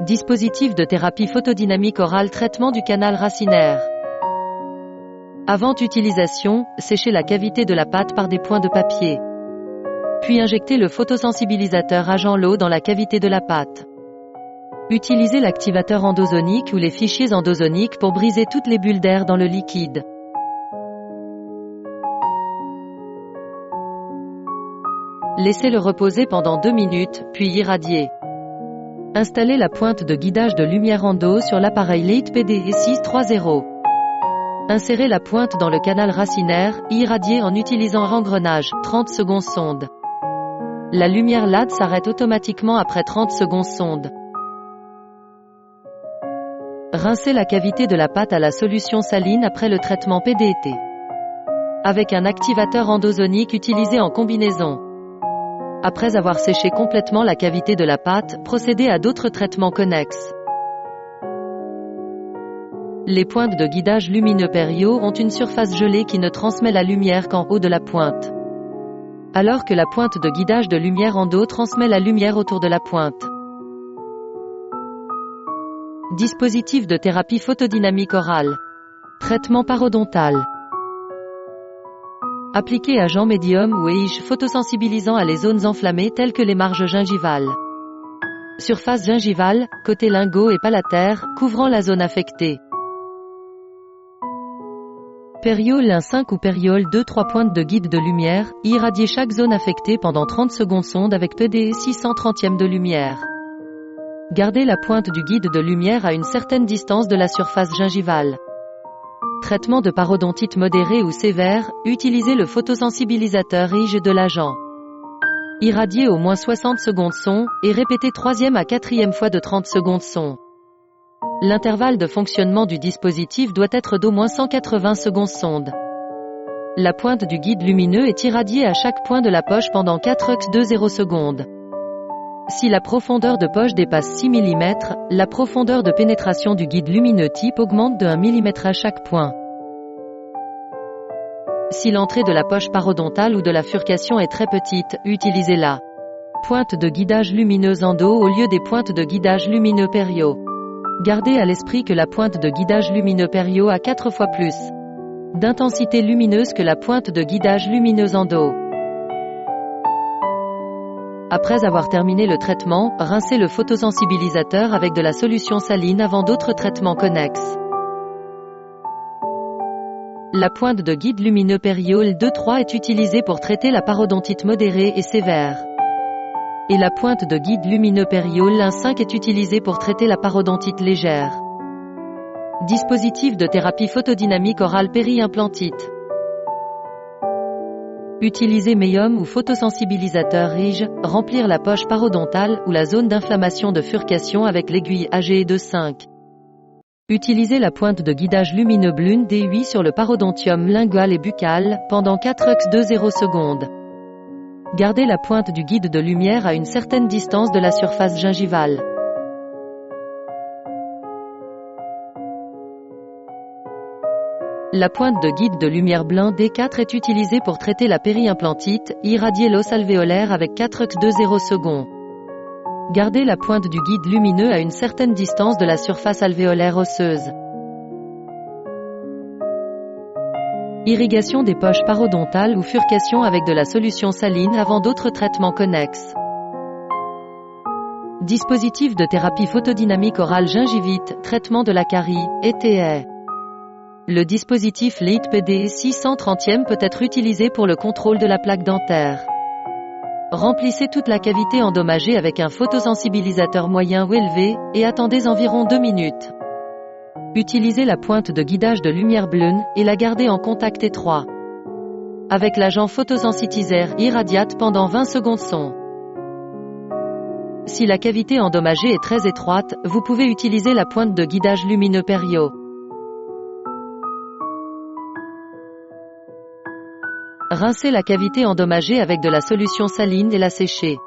Dispositif de thérapie photodynamique orale, traitement du canal racinaire. Avant utilisation, séchez la cavité de la pâte par des points de papier. Puis injectez le photosensibilisateur agent l'eau dans la cavité de la pâte. Utilisez l'activateur endozonique ou les fichiers endozoniques pour briser toutes les bulles d'air dans le liquide. Laissez-le reposer pendant 2 minutes, puis irradiez. Installez la pointe de guidage de lumière endo sur l'appareil Lead PDE 630. Insérez la pointe dans le canal racinaire, irradiez en utilisant engrenage, 30 secondes sonde. La lumière LED s'arrête automatiquement après 30 secondes sonde. Rincez la cavité de la pâte à la solution saline après le traitement PDT. Avec un activateur endozonique utilisé en combinaison. Après avoir séché complètement la cavité de la pâte, procédez à d'autres traitements connexes. Les pointes de guidage lumineux pério ont une surface gelée qui ne transmet la lumière qu'en haut de la pointe. Alors que la pointe de guidage de lumière endo transmet la lumière autour de la pointe. Dispositif de thérapie photodynamique orale. Traitement parodontal. Appliqué agent médium ou EIJ photosensibilisant à les zones enflammées telles que les marges gingivales. Surface gingivale, côté lingot et palataire, couvrant la zone affectée. Périole 1,5 ou périole 2-3 pointes de guide de lumière, irradier chaque zone affectée pendant 30 secondes sonde avec PDE 630e de lumière. Gardez la pointe du guide de lumière à une certaine distance de la surface gingivale. Traitement de parodontite modérée ou sévère, utilisez le photosensibilisateur EIJ de l'agent. Irradiez au moins 60 secondes son, et répétez 3e à 4e fois de 30 secondes son. L'intervalle de fonctionnement du dispositif doit être d'au moins 180 secondes sonde. La pointe du guide lumineux est irradiée à chaque point de la poche pendant 4x20 secondes. Si la profondeur de poche dépasse 6 mm, la profondeur de pénétration du guide lumineux type augmente de 1 mm à chaque point. Si l'entrée de la poche parodontale ou de la furcation est très petite, utilisez la pointe de guidage lumineuse endo au lieu des pointes de guidage lumineux pério. Gardez à l'esprit que la pointe de guidage lumineux pério a 4 fois plus d'intensité lumineuse que la pointe de guidage lumineuse endo. Après avoir terminé le traitement, rincez le photosensibilisateur avec de la solution saline avant d'autres traitements connexes. La pointe de guide lumineux périole 2-3 est utilisée pour traiter la parodontite modérée et sévère. Et la pointe de guide lumineux périole 1,5 est utilisée pour traiter la parodontite légère. Dispositif de thérapie photodynamique orale péri-implantite. Utilisez médium ou photosensibilisateur EIJ, remplir la poche parodontale ou la zone d'inflammation de furcation avec l'aiguille AGE 2,5. Utilisez la pointe de guidage lumineux Blune D8 sur le parodontium lingual et buccal, pendant 4x20 secondes. Gardez la pointe du guide de lumière à une certaine distance de la surface gingivale. La pointe de guide de lumière blanc D4 est utilisée pour traiter la péri-implantite, irradier l'os alvéolaire avec 4x20 secondes. Gardez la pointe du guide lumineux à une certaine distance de la surface alvéolaire osseuse. Irrigation des poches parodontales ou furcation avec de la solution saline avant d'autres traitements connexes. Dispositif de thérapie photodynamique orale gingivite, traitement de la carie, ETA. Le dispositif Lead PDE 630e peut être utilisé pour le contrôle de la plaque dentaire. Remplissez toute la cavité endommagée avec un photosensibilisateur moyen ou élevé, et attendez environ 2 minutes. Utilisez la pointe de guidage de lumière Blune, et la gardez en contact étroit. Avec l'agent photosensitisaire, irradiate pendant 20 secondes son. Si la cavité endommagée est très étroite, vous pouvez utiliser la pointe de guidage lumineux pério. Rincez la cavité endommagée avec de la solution saline et la sécher.